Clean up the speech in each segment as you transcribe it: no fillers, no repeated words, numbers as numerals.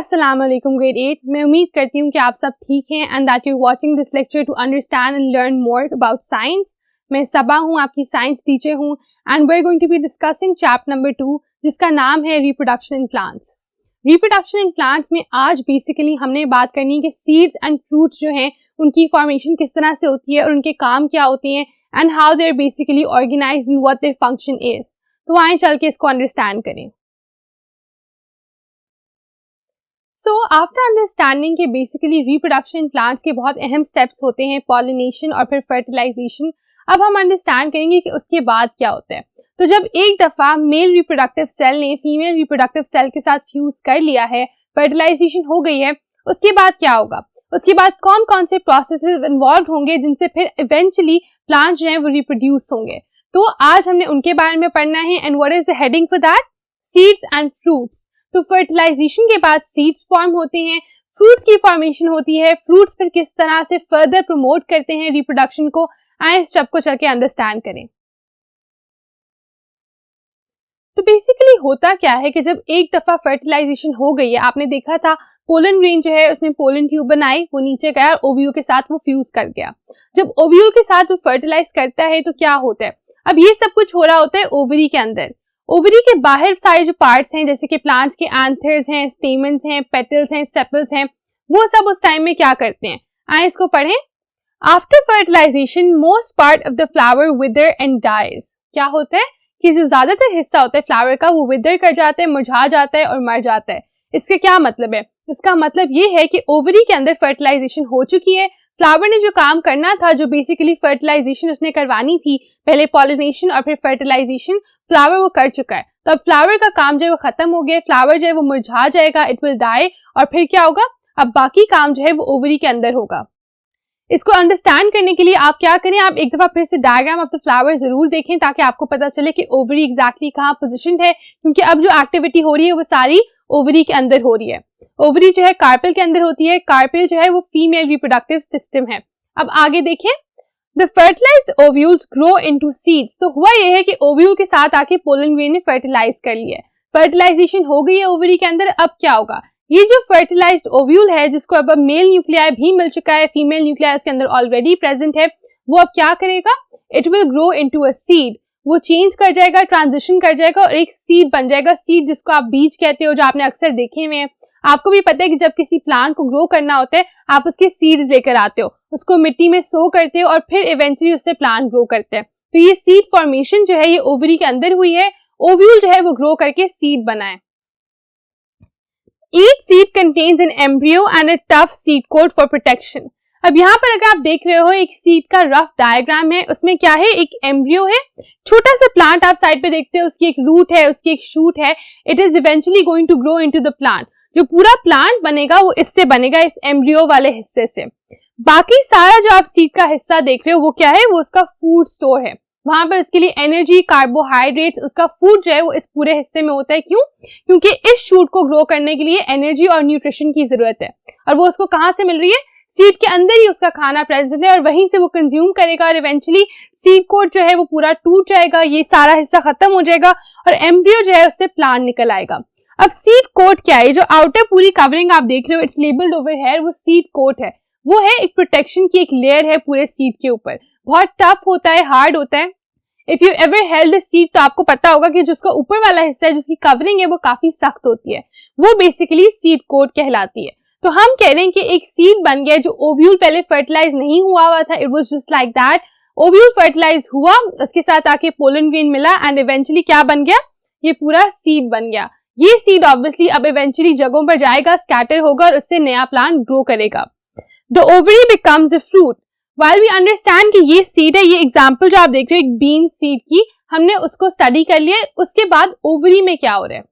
अस्सलाम वालेकुम ग्रेड 8। मैं उम्मीद करती हूँ कि आप सब ठीक हैं and that you watching this lecture to understand and learn more about science. मैं सबा हूँ, आपकी साइंस टीचर हूँ and we are going to be discussing chapter number 2 जिसका नाम है reproduction in plants. Reproduction in plants में आज बेसिकली हमने बात करनी है कि सीड्स एंड फ्रूट्स जो हैं उनकी फॉर्मेशन किस तरह से होती है और उनके काम क्या होते हैं and how they are basically organised and what their function is. तो आए चल के इसको अंडरस्टैंड करें। सो आफ्टर अंडरस्टैंडिंग के बेसिकली रिप्रोडक्शन प्लांट्स के बहुत अहम स्टेप्स होते हैं, पॉलिनेशन और फिर फर्टिलाइजेशन। अब हम अंडरस्टैंड करेंगे कि उसके बाद क्या होता है। तो जब एक दफा मेल रिप्रोडक्टिव सेल ने फीमेल रिप्रोडक्टिव सेल के साथ फ्यूज कर लिया है, फर्टिलाइजेशन हो गई है, उसके बाद क्या होगा, उसके बाद कौन कौन से प्रोसेसेस इन्वॉल्व होंगे जिनसे फिर इवेंचुअली प्लांट जो है वो रिप्रोड्यूस होंगे। तो आज हमने उनके बारे में पढ़ना है and what is the heading for that, seeds and fruits. तो फर्टिलाइजेशन के बाद सीड्स फॉर्म होते हैं, फ्रूट्स की फॉर्मेशन होती है, फ्रूट्स फिर किस तरह से फर्दर प्रमोट करते हैं रिप्रोडक्शन को। आए इस स्टेप को चल के अंडरस्टैंड करें। तो बेसिकली होता क्या है कि जब एक दफा फर्टिलाइजेशन हो गई है, आपने देखा था पोलन ग्रेन जो है उसने पोलन ट्यूब बनाई, वो नीचे गया और ओव्यूल के साथ वो फ्यूज कर गया। जब ओव्यूल के साथ वो फर्टिलाइज करता है तो क्या होता है, अब ये सब कुछ हो रहा होता है ओवरी के अंदर। ओवरी के बाहर सारे जो पार्ट्स हैं जैसे कि प्लांट्स के एंथर्स हैं, स्टेमन्स हैं, पेटल्स हैं, सेपल्स हैं, वो सब उस टाइम में क्या करते हैं, आए इसको पढ़ें। After fertilisation most part of the flower wither and dies. क्या होता है कि जो ज्यादातर हिस्सा होता है फ्लावर का वो विदर कर जाता है, मुरझा जाता है और मर जाता है। इसका क्या मतलब है, इसका मतलब ये है कि ओवरी के अंदर फर्टिलाइजेशन हो चुकी है, फ्लावर ने जो काम करना था, जो बेसिकली फर्टिलाइजेशन उसने करवानी थी, पहले पॉलिनेशन और फिर फर्टिलाइजेशन, फ्लावर वो कर चुका है। तो अब फ्लावर का काम जो है वो खत्म हो गया, फ्लावर जो है वो मुरझा जाएगा, इट विल डाई, और फिर क्या होगा, अब बाकी काम जो है वो ओवरी के अंदर होगा। इसको अंडरस्टैंड करने के लिए आप क्या करें, आप एक दफा फिर से डायग्राम ऑफ द फ्लावर जरूर देखें ताकि आपको पता चले कि ओवरी एग्जैक्टली कहाँ पोजिशन है, क्योंकि अब जो एक्टिविटी हो रही है वो सारी ओवरी के अंदर हो रही है। ओवरी जो है कार्पेल के अंदर होती है, कार्पेल जो है वो फीमेल रिप्रोडक्टिव सिस्टम है। अब आगे देखें, The fertilized ovules grow into seeds। तो हुआ यह है कि ओव्यूल के साथ आके पोलन ग्रेन ने फर्टिलाइज कर लिया है, फर्टिलाइजेशन हो गई है ओवरी के अंदर। अब क्या होगा, ये जो फर्टिलाइज्ड ओव्यूल है जिसको अब मेल न्यूक्लियाई भी मिल चुका है, फीमेल न्यूक्लियाई उसके अंदर ऑलरेडी प्रेजेंट है, वो अब क्या करेगा, it will grow into a seed. वो चेंज कर जाएगा, ट्रांजिशन कर जाएगा और एक सीड बन जाएगा। सीड जिसको आप बीज कहते हो, जो आपने अक्सर देखे हुए हैं। आपको भी पता है कि जब किसी प्लांट को ग्रो करना होता है आप उसके सीड्स लेकर आते हो, उसको मिट्टी में सो करते हो और फिर इवेंचुअली उससे प्लांट ग्रो करते हैं। तो ये सीड फॉर्मेशन जो है ये ओवरी के अंदर हुई है, ओव्यूल जो है वो ग्रो करके सीड बना है। Each seed contains an embryo and a tough seed coat for protection। अब यहाँ पर अगर आप देख रहे हो एक सीड का रफ डायग्राम है, उसमें क्या है, एक एम्ब्रियो है, छोटा सा प्लांट आप साइड पे देखते हो, उसकी एक रूट है, उसकी एक शूट है, it is eventually going to grow into the plant. जो पूरा प्लांट बनेगा वो इससे बनेगा, इस एम्ब्रियो वाले हिस्से से। बाकी सारा जो आप सीड का हिस्सा देख रहे हो वो क्या है, वो उसका फूड स्टोर है, वहां पर उसके लिए एनर्जी, कार्बोहाइड्रेट्स, उसका फूड जो है वो इस पूरे हिस्से में होता है। क्यों, क्योंकि इस शूट को ग्रो करने के लिए एनर्जी और न्यूट्रिशन की जरूरत है, और वो उसको कहाँ से मिल रही है, सीड के अंदर ही उसका खाना प्रेजेंट है और वहीं से वो कंज्यूम करेगा और इवेंचुअली सीड कोट जो है वो पूरा टूट जाएगा, ये सारा हिस्सा खत्म हो जाएगा और एम्ब्रियो जो है उससे प्लांट निकल आएगा। अब सीड कोट क्या है, जो आउटर पूरी कवरिंग आप देख रहे हो, इट्स लेबल्ड ओवर हियर, वो सीड कोट है, वो है एक प्रोटेक्शन की एक लेयर है पूरे सीड के ऊपर। बहुत टफ होता है, हार्ड होता है। If you ever held the seed तो आपको पता होगा कि जिसका ऊपर वाला हिस्सा है, जिसकी कवरिंग है, वो काफी सख्त होती है, वो बेसिकली सीड कोट कहलाती है। तो हम कह रहे हैं कि एक सीड बन गया, जो ओव्यूल पहले फर्टिलाइज नहीं हुआ था, it was just like that. Ovule fertilise हुआ, उसके साथ आके पोलन ग्रेन मिला एंड इवेंचुअली क्या बन गया, ये पूरा सीड बन गया। ये सीड ऑब्वियसली अब इवेंचुअली जगहों पर जाएगा, स्कैटर होगा और उससे नया प्लांट ग्रो करेगा। The ovary becomes a fruit. While we understand कि ये सीड है, ये एग्जांपल जो आप देख रहे हो एक बीन सीड की, हमने उसको स्टडी कर लिया। उसके बाद ओवरी में क्या हो रहा है,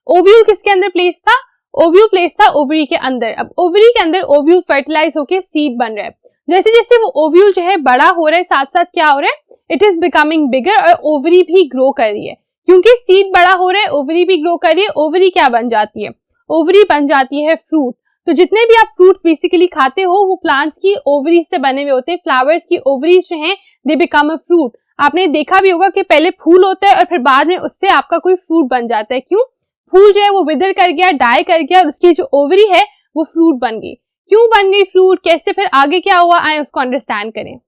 ओव्यूल किसके अंदर प्लेस था, ओव्यूल प्लेस था ओवरी के अंदर। अब ओवरी के अंदर ओव्यूल फर्टिलाइज होके सीड बन रहा है। जैसे जैसे वो ओव्यूल जो है बड़ा हो रहा है, साथ साथ क्या हो रहा है, इट इज बिकमिंग बिगर और ओवरी भी ग्रो कर रही है। क्योंकि सीड बड़ा हो रहा है, ओवरी भी ग्रो कर रही है। ओवरी क्या बन जाती है, ओवरी बन जाती है फ्रूट। तो जितने भी आप फ्रूट्स बेसिकली खाते हो वो प्लांट्स की ओवरीज से बने हुए होते हैं। फ्लावर्स की ओवरीज जो हैं दे बिकम अ फ्रूट। आपने देखा भी होगा कि पहले फूल होता है और फिर बाद में उससे आपका कोई फ्रूट बन जाता है। क्यों, फूल जो है वो विदर कर गया, डाई कर गया और उसकी जो ओवरी है वो फ्रूट बन गई। क्यों बन गई फ्रूट, कैसे, फिर आगे क्या हुआ, आए उसको अंडरस्टैंड करें।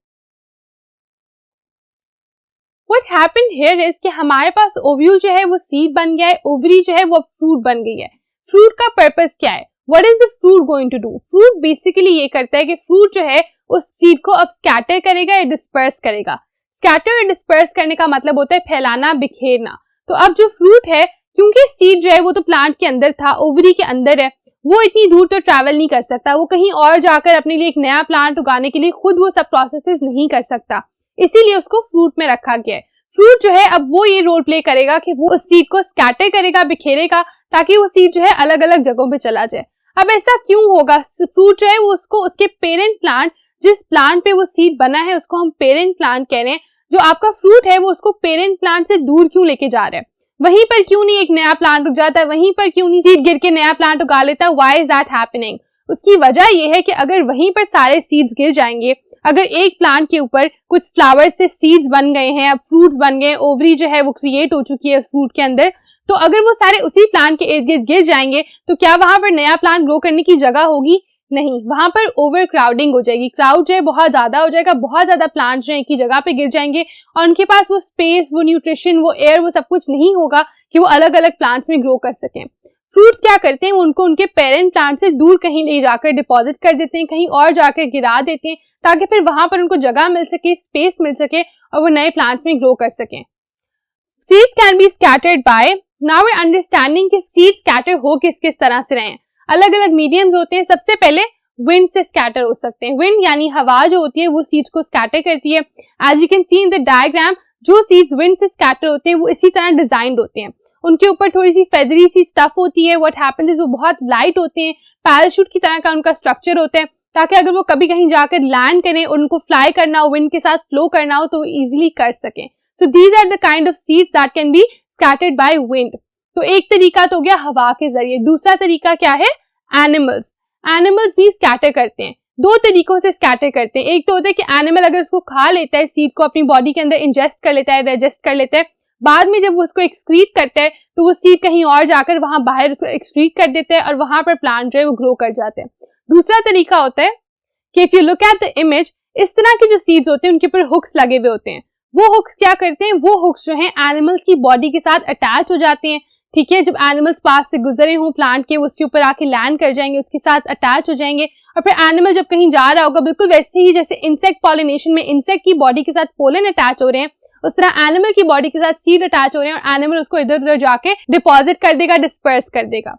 What happened here is कि हमारे पास ओव्यूल जो है वो सीड बन गया है, ओवरी जो है वो फ्रूट बन गई है। फ्रूट का पर्पस क्या है, What is the fruit going to do? Fruit basically ये करता है कि फ्रूट जो है उस सीड को अब स्कैटर करेगा या डिस्पर्स करेगा। स्कैटर या डिस्पर्स करने का मतलब होता है फैलाना, बिखेरना। तो अब जो फ्रूट है, क्योंकि सीड जो है वो तो प्लांट के अंदर था, ओवरी के अंदर है, वो इतनी दूर तो ट्रैवल नहीं कर सकता, वो कहीं और जाकर अपने लिए एक नया प्लांट उगाने के लिए खुद वो सब प्रोसेसेस नहीं कर सकता, इसीलिए उसको फ्रूट में रखा गया है। फ्रूट जो है अब वो ये रोल प्ले करेगा कि वो उस सीड को स्कैटर करेगा, बिखेरेगा, ताकि वो सीड जो है अलग अलग जगहों पे चला जाए। अब ऐसा क्यों होगा, फ्रूट जो है वो उसको उसके पेरेंट प्लांट, जिस प्लांट पे वो सीड बना है उसको हम पेरेंट प्लांट कह रहे हैं, जो आपका फ्रूट है वो उसको पेरेंट प्लांट से दूर क्यों लेके जा रहा है, वहीं पर क्यों नहीं एक नया प्लांट उग जाता है, वहीं पर क्यों नहीं सीड गिर के नया प्लांट उगा लेता है। Why is that happening? उसकी वजह ये है कि अगर वहीं पर सारे सीड्स गिर जाएंगे, अगर एक प्लांट के ऊपर कुछ फ्लावर्स से सीड्स बन गए हैं, अब फ्रूट्स बन गए, ओवरी जो है वो क्रिएट हो चुकी है फ्रूट के अंदर, तो अगर वो सारे उसी प्लांट के इर्द गिर्द गिर जाएंगे तो क्या वहां पर नया प्लांट ग्रो करने की जगह होगी? नहीं, वहां पर ओवर क्राउडिंग हो जाएगी, क्राउड जो है बहुत ज्यादा हो जाएगा, बहुत ज्यादा प्लांट्स जो है एक ही जगह पे गिर जाएंगे और उनके पास वो स्पेस, वो न्यूट्रिशन, वो एयर, वो सब कुछ नहीं होगा कि वो अलग अलग प्लांट्स में ग्रो कर सकें। फ्रूट्स क्या करते हैं, उनको उनके पेरेंट प्लांट से दूर कहीं ले जाकर डिपॉजिट कर देते हैं, कहीं और जाकर गिरा देते हैं, ताकि फिर वहां पर उनको जगह मिल सके, स्पेस मिल सके और वो नए प्लांट्स में ग्रो कर सकें। Seeds can be scattered by, now we are understanding कि सीड्स स्कैटर हो किस किस तरह से रहे हैं। अलग अलग मीडियम्स होते हैं। सबसे पहले विंड से स्कैटर हो सकते हैं। विंड यानी हवा जो होती है वो सीड्स को स्कैटर करती है। As you can see in the diagram, जो सीड्स विंड से स्कैटर होते हैं वो इसी तरह डिजाइंड होते हैं। उनके ऊपर थोड़ी सी फेदरी सी स्टफ होती है। व्हाट हैपेंस इज वो बहुत लाइट होते हैं, पैराशूट की तरह का उनका स्ट्रक्चर होता है, ताकि अगर वो कभी कहीं जाकर लैंड करें, उनको फ्लाई करना हो, विंड के साथ फ्लो करना हो तो वो इजिली कर सकें। So these are the kind of seeds that can be scattered by wind. तो एक तरीका तो हो गया हवा के जरिए। दूसरा तरीका क्या है, एनिमल्स। एनिमल्स भी स्कैटर करते हैं। दो तरीकों से स्कैटर करते हैं। एक तो होता है कि एनिमल अगर उसको खा लेता है, सीड को अपनी बॉडी के अंदर इंजेस्ट कर लेता है, डाइजेस्ट कर लेता है, बाद में जब वो उसको एक्सक्रीट करता है तो वो सीड कहीं और जाकर वहां बाहर उसको एक्सक्रीट कर देता है और वहां पर प्लांट जो है वो ग्रो कर जाते हैं। दूसरा तरीका होता है कि if you look at the image, इस तरह के जो सीड्स होते हैं उनके ऊपर हुक्स लगे हुए होते हैं। वो हुक्स क्या करते हैं, वो हुक्स जो है एनिमल्स की बॉडी के साथ अटैच हो जाते हैं। ठीक है, जब एनिमल्स पास से गुजरे हों प्लांट के, उसके ऊपर आके लैंड कर जाएंगे, उसके साथ अटैच हो जाएंगे और फिर एनिमल जब कहीं जा रहा होगा, बिल्कुल वैसे ही जैसे इंसेक्ट पॉलिनेशन में इंसेक्ट की बॉडी के साथ पोलन अटैच हो रहे हैं, उस तरह एनिमल की बॉडी के साथ सीड अटैच हो रहे हैं और एनिमल उसको इधर उधर जाके डिपॉजिट कर देगा, डिस्पर्स कर देगा।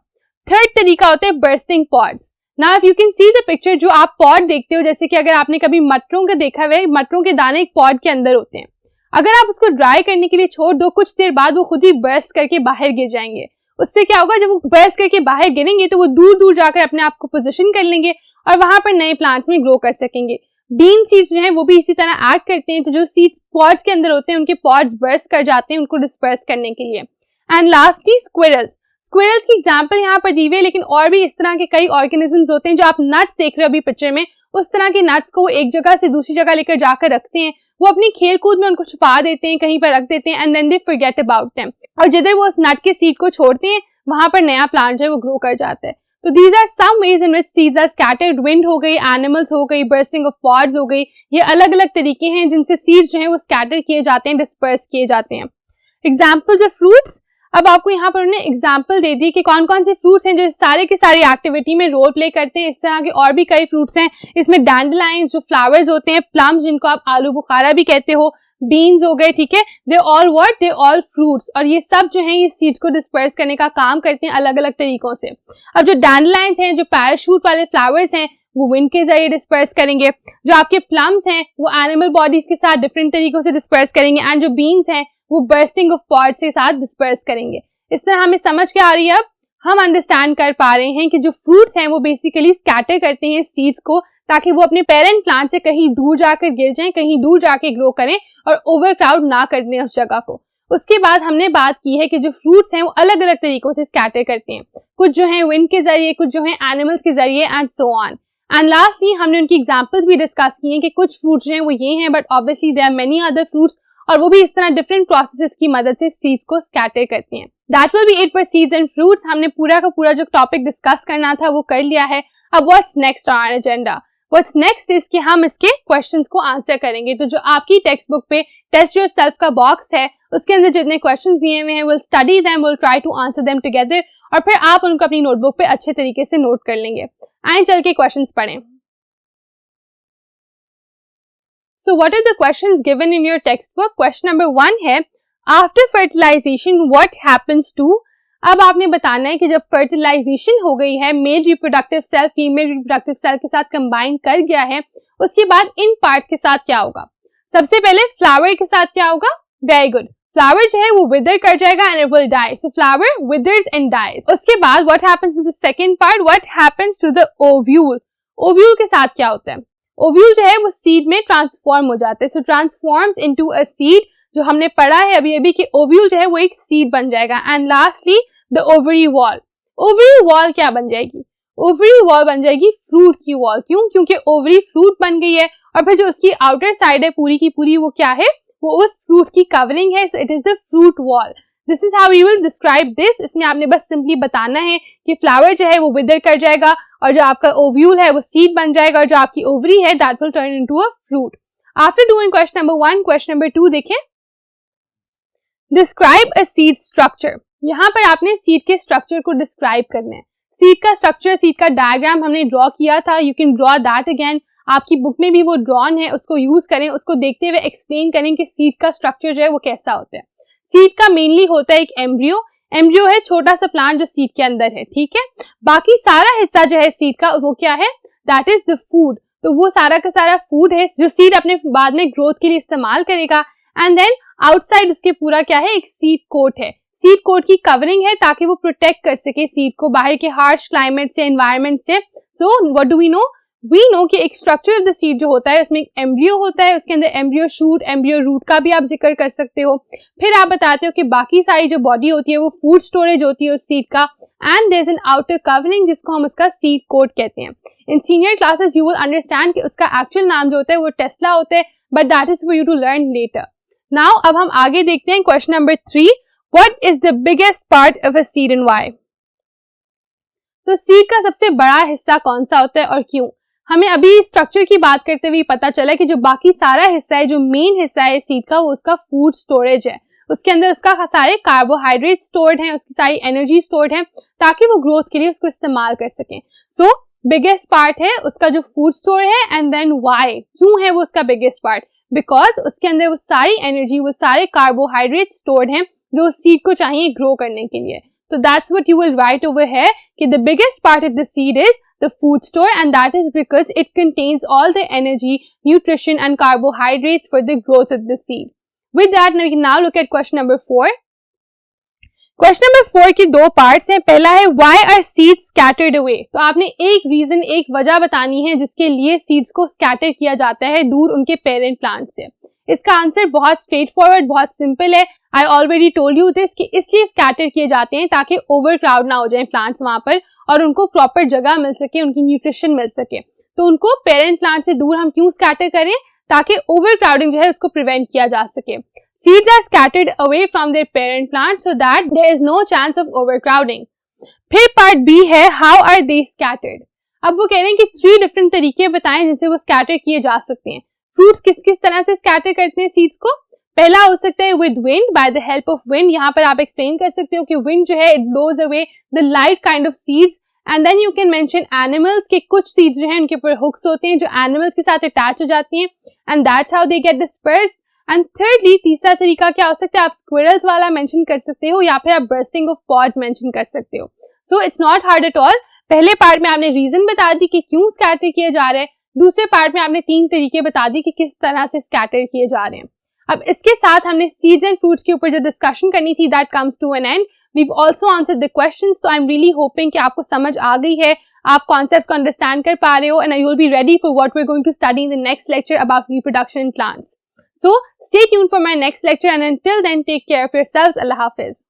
थर्ड तरीका होता है bursting pods. Now if you can see the picture, जो आप पॉड देखते हो, जैसे कि अगर आपने कभी मटरों का देखा हुआ है, मटरों के दाने एक पॉड के अंदर होते हैं। अगर आप उसको ड्राई करने के लिए छोड़ दो, कुछ देर बाद वो खुद ही बर्स्ट करके बाहर गिर जाएंगे। उससे क्या होगा, जब वो बर्स्ट करके बाहर गिरेंगे तो वो दूर दूर जाकर अपने आप को पोजीशन कर लेंगे और वहां पर नए प्लांट्स में ग्रो कर सकेंगे। बीन सीड्स जो हैं वो भी इसी तरह एक्ट करते हैं। तो जो सीड्स पॉड्स के अंदर होते हैं उनके पॉड्स बर्स्ट कर जाते हैं उनको डिस्पर्स करने के लिए। And lastly squirrels. स्क्विरल्स की एग्जांपल यहाँ पर दी हुई है, लेकिन और भी इस तरह के कई ऑर्गेनिजम्स होते हैं। जो आप नट्स देख रहे हो अभी पिक्चर में, उस तरह के नट्स को वो एक जगह से दूसरी जगह लेकर जाकर रखते हैं। वो अपनी खेल कूद में उनको छुपा देते हैं, कहीं पर रख देते हैं, and then they forget about them. और जिधर वो उस नट के सीड को छोड़ते हैं वहां पर नया प्लांट जो है वो ग्रो कर जाता है। तो these are some ways in which seeds are scattered. Wind हो गई, एनिमल्स हो गई, बर्स्टिंग ऑफ पॉड्स हो गई, ये अलग अलग तरीके हैं जिनसे सीड्स जो है वो स्कैटर किए जाते हैं, डिस्पर्स किए जाते हैं। Examples of fruits. अब आपको यहाँ पर उन्होंने एग्जाम्पल दे दी कि कौन कौन से फ्रूट्स हैं जो सारे के सारी एक्टिविटी में रोल प्ले करते हैं। इस तरह के और भी कई फ्रूट्स हैं। इसमें डैंडलाइन्स जो फ्लावर्स होते हैं, प्लम्स जिनको आप आलू बुखारा भी कहते हो, बीन्स हो गए, ठीक है, they all what, they all fruits. और ये सब जो है ये सीड्स को डिस्पर्स करने का काम करते हैं अलग अलग तरीकों से। अब जो डैंडलाइन्स हैं, जो पैराशूट वाले फ्लावर्स हैं, वो विंड के जरिए डिस्पर्स करेंगे। जो आपके प्लम्स हैं वो एनिमल बॉडीज के साथ डिफरेंट तरीकों से डिस्पर्स करेंगे। एंड जो बीन्स हैं वो बर्स्टिंग ऑफ पॉड्स के साथ डिस्पर्स करेंगे। इस तरह हमें समझ के आ रही है, अब हम अंडरस्टैंड कर पा रहे हैं कि जो फ्रूट्स हैं वो बेसिकली स्कैटर करते हैं सीड्स को, ताकि वो अपने पेरेंट प्लांट से कहीं दूर जाकर गिर जाएं, कहीं दूर जाके ग्रो करें और ओवर क्राउड ना कर दें उस जगह को। उसके बाद हमने बात की है कि जो फ्रूट्स हैं वो अलग अलग तरीकों से स्कैटर करते हैं। कुछ जो है विंड के जरिए, कुछ जो है एनिमल्स के जरिए, and so on. And lastly हमने उनकी एग्जाम्पल्स भी डिस्कस की हैं कि कुछ फ्रूट्स जो हैं वो ये हैं, but obviously there are many other fruits और वो भी इस तरह डिफरेंट प्रोसेसेस की मदद से सीड्स को स्कैटर करती हैं। That will be it for seeds and fruits. हमने पूरा का पूरा जो टॉपिक डिस्कस करना था वो कर लिया है। अब what's next on our agenda? What's next is कि हम इसके क्वेश्चंस को आंसर करेंगे। तो जो आपकी टेक्स्ट बुक पे टेस्ट योरसेल्फ का बॉक्स है उसके अंदर जितने क्वेश्चंस दिए हुए हैं will study them, will try to answer them together और फिर आप उनको अपनी नोटबुक पे अच्छे तरीके से नोट कर लेंगे। आइए चल के क्वेश्चंस पढ़ें। So what are the questions given in your textbook? Question number 1 है after fertilization what happens to? अब आपने बताना है कि जब फर्टिलाइजेशन हो गई है, male reproductive cell female reproductive cell के साथ कंबाइन कर गया है, उसके बाद इन पार्ट्स के साथ क्या होगा? सबसे पहले फ्लावर के साथ क्या होगा? वेरी गुड, फ्लावर जो है वो विदर कर जाएगा and it will die. So flower withers and dies. उसके बाद what happens to the second part? What happens to the ovule? Ovule के साथ क्या होता है? ओव्यूल जो है वो सीड में ट्रांसफॉर्म हो जाता है। सो ट्रांसफॉर्म्स इनटू अ सीड। जो हमने पढ़ा है अभी कि ओव्यूल जो है वो एक सीड बन जाएगा। And lastly the ovary wall. Ovary wall क्या बन जाएगी? ओवरी वॉल बन जाएगी फ्रूट की वॉल। क्यों? क्योंकि ओवरी फ्रूट बन गई है और फिर जो उसकी आउटर साइड है पूरी की पूरी वो क्या है? वो उस फ्रूट की कवरिंग है। So it is the fruit wall. This is how you will describe this. इसमें आपने बस सिंपली बताना है कि फ्लावर जो है वो विदर कर जाएगा और जो आपका ओव्यूल है वो सीड बन जाएगा और जो आपकी ओवरी है that will turn into a fruit. After doing question number 1, question number 2 देखें। Describe a seed structure. यहाँ पर आपने सीड के स्ट्रक्चर को डिस्क्राइब करना है। सीड का स्ट्रक्चर, सीड का डायग्राम हमने ड्रॉ किया था। You can draw that again. आपकी बुक में भी वो ड्रॉन है, उसको यूज करें, उसको देखते हुए एक्सप्लेन करें कि सीड का स्ट्रक्चर जो है वो कैसा होता है। सीड का मेनली होता है एक एम्ब्रियो। एम्ब्रियो है छोटा सा प्लांट जो सीड के अंदर है, ठीक है। बाकी सारा हिस्सा जो है सीड का वो क्या है? That is the food. तो वो सारा का सारा फूड है जो सीड अपने बाद में ग्रोथ के लिए इस्तेमाल करेगा। एंड देन आउटसाइड उसके पूरा क्या है? एक सीड कोट है। सीड कोट की कवरिंग है ताकि वो प्रोटेक्ट कर सके सीड को बाहर के हार्श क्लाइमेट से, एनवायरमेंट से। So what do we know? We know कि एक स्ट्रक्चर ऑफ द सीड जो होता है उसमें एक एम्ब्रियो होता है, उसके अंदर एम्ब्रियो शूट, एम्ब्रियो रूट का भी आप जिक्र कर सकते हो। फिर आप बताते हो कि बाकी सारी जो बॉडी होती है वो फूड स्टोरेज होती है उस सीड का। And there is an outer covering जिसको हम उसका सीड कोट कहते हैं। In senior classes you will understand कि उसका एक्चुअल नाम जो होता है वो टेस्ला होता है, but that is for you to learn later. Now अब हम आगे देखते हैं question number 3। What is the biggest part of a seed and why? तो सीड का सबसे बड़ा हिस्सा कौन सा होता है और क्यों? हमें अभी स्ट्रक्चर की बात करते हुए पता चला कि जो बाकी सारा हिस्सा है, जो मेन हिस्सा है सीड का, वो उसका फूड स्टोरेज है। उसके अंदर उसका सारे कार्बोहाइड्रेट स्टोर्ड हैं, उसकी सारी एनर्जी स्टोर्ड है ताकि वो ग्रोथ के लिए उसको इस्तेमाल कर सकें। सो बिगेस्ट पार्ट है उसका जो फूड स्टोर है। And then why? क्यों है वो उसका बिगेस्ट पार्ट? बिकॉज उसके अंदर वो सारी एनर्जी, वो सारे कार्बोहाइड्रेट स्टोर्ड हैं जो सीड को चाहिए ग्रो करने के लिए। तो that's what you will write over here कि the biggest part of the seed is the food store, and that is because it contains all the energy, nutrition and carbohydrates for the growth of the seed. With that, we can now look at question number 4. Question number 4 की दो parts हैं। पहला है why are seeds scattered away? तो आपने एक reason, एक वजह बतानी है जिसके लिए सीड्स को स्कैटर किया जाता है दूर उनके पेरेंट प्लांट से। इसका आंसर बहुत स्ट्रेट फॉरवर्ड, बहुत सिंपल है। I already told you this कि इसलिए स्कैटर किए जाते हैं ताकि ओवर क्राउड ना हो जाए प्लांट्स वहां पर और उनको प्रॉपर जगह मिल सके, उनकी न्यूट्रिशन मिल सके। तो उनको पेरेंट प्लांट से दूर हम क्यों स्कैटर करें? ताकि ओवर क्राउडिंग जो है उसको प्रिवेंट किया जा सके। Seeds are scattered away from their parent plant so that there is no chance of overcrowding. फिर पार्ट बी है how are they scattered? अब वो कह रहे हैं कि 3 डिफरेंट तरीके बताएं जिनसे वो स्कैटर किए जा सकते हैं। फ्रूट्स किस किस तरह से स्कैटर करते हैं सीड्स को? पहला हो सकता है with wind, by the help of wind. यहाँ पर आप एक्सप्लेन कर सकते हो कि विंड जो है it blows away the light kind of seeds. And then you can mention animals के कुछ सीड्स जो है उनके ऊपर हुक्स होते हैं जो एनिमल्स के साथ अटैच हो जाती हैं and that's how they get the Spurs. And thirdly तीसरा तरीका क्या हो सकता है? आप स्क्विरल्स वाला मेंशन कर सकते हो या फिर आप बर्स्टिंग ऑफ पॉड्स मेंशन कर सकते हो। So it's not hard at all. पहले पार्ट में आपने रीजन बता दी कि क्यों स्कैटर किए जा रहे हैं, दूसरे पार्ट में आपने 3 तरीके बता दी कि किस तरह से स्कैटर किए जा रहे हैं। अब इसके साथ हमने सीड्स एंड फ्रूट्स के ऊपर जो डिस्कशन करनी थी that comes to an end. We've also answered the questions. तो आई एम रियली होपिंग कि आपको समझ आ गई है, आप कॉन्सेप्ट्स को अंडरस्टैंड कर पा रहे हो and you will be ready for what we are going to study in the next lecture about reproduction in plants. So stay tuned for my next lecture and until then take care of yourselves. Allah Hafiz.